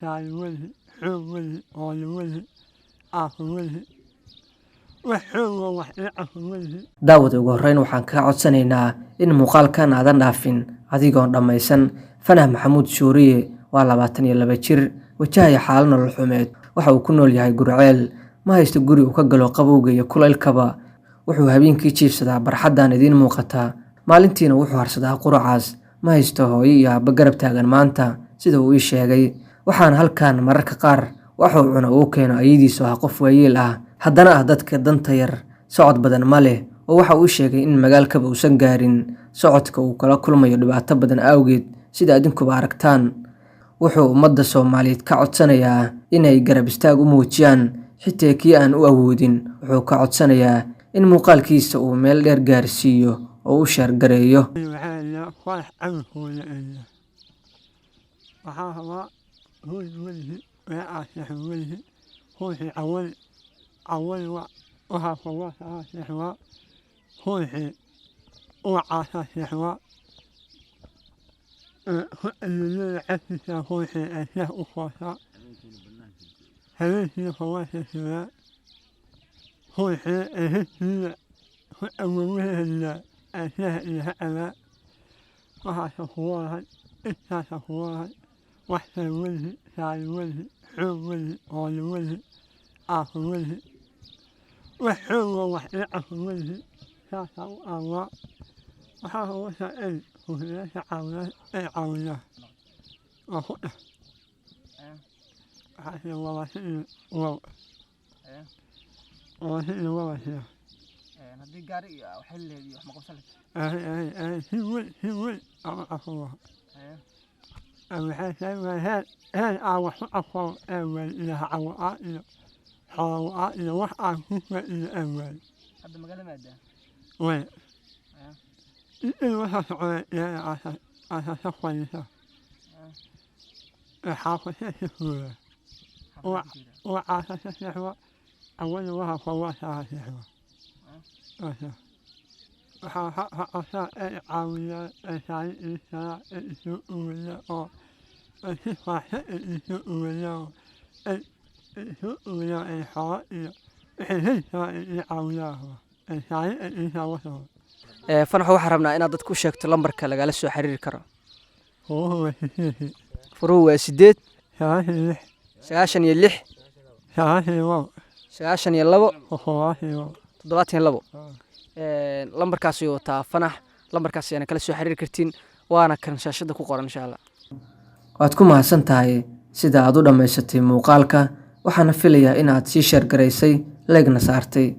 taal weli, xoog weli, ooli weli, aafo weli, wax xoogoo wax ii cafo weli. daawad ugu horreyn waxaan kaa codsanaynaa in muuqaalkan aadan dhaafin adigoon dhammaysan. Fanah Maxamuud Shuuriye waa 22 jir, wajahaya xaalad nolol xumeed. Waxa uu ku nool yahay Gurceel, ma haysto guri uu ka galo qabowga iyo kulaylkaba. Wuxuu habeenkii jiifsadaa barxaddan idiin muuqata, maalintiina wuxuu harsadaa quracaas. Ma haysto hooyo iyo aabba garab taagan maanta sida uu ii sheegay. Waxaan halkan mararka qaar waxuu cuno uu keeno ayadiisu ah qof waayeel ah, haddana ah dadka danta yar, socod badan ma leh, oo waxa uu sheegay in magaalkaba uusan gaarin, socodka uu kala kulmayo dhibaato badan awgeed sida adinkuba aragtaan. Wuxuu ummadda Soomaaliyeed ka codsanayaa inay garab istaag u muujiyaan, xitaa kii aan u awoodin. Wuxuu ka codsanayaa in muuqaalkiisa uu meel dheer gaarsiiyo oo u sheergareeyo. waxaa farax cankooda eeya waxaa rabaa hoy welihi wee aaseexo welihi ruuxii cawali waxaa fawaasaa seexwaa ruuxii uwacaasaa seexwaa ayuulada cabsisaa ruuxii ay seex u foosaa habeenkiina fawaasa siwaa ruuxii ay hesiida awowaheedna ay seexa iyo ha cabaa waxaasa kuwalahay intaasa kuwalahay waxsay welihi saali welihi xoog welihi ooli welihi aafo welihi wax xoogoo wax ii cafo welihi saasaa u aawaa waxaa hawasha ay ruuxiyaasha caawiyaa waa ku dheh waxaase wabasho iyo wow wabasho iyo wabashiya haddii gaari iyo waxay leedahay wax ma qabsan lahayd si weyn aan u cafo waa waxay tahay heer aan wax u cafo ee waay iyo hacawa iyo xoolawa iyo wax aan ku faa'iido ee waay hadda magaalo maadaa way in waxaa socda ilaa aasasa fadhiisa xaafasha si fuula uwa caasasa seexwa awali waxaa fawaasaa seexwa waxaa haqasaa ay caawiyaan ay saali iisanaa ay isoo uwayaan oo ay si faasha ay isoo uwayaan ay isoo uwayaan ay xoolo iyo wixii haysaa ay ii caawiyaan ay saali ay iisaa wasoo. Fanax waxaan rabnaa inaad dadku sheegto lambarka lagala soo xiriiri karo. furuhu waa sideed Furuhu waa 8 96 96 92 92 72 lambarkaas ayuu wataa Fanax. Lambarkaas ayaana kala soo xiriiri kartiin, waana kan shaashada ku qoran insha Allah. Waad ku mahadsan tahay sida aad u dhamaysatay muuqaalka. Waxaan filayaa in aad sii sheer garaysay, leegna saartay.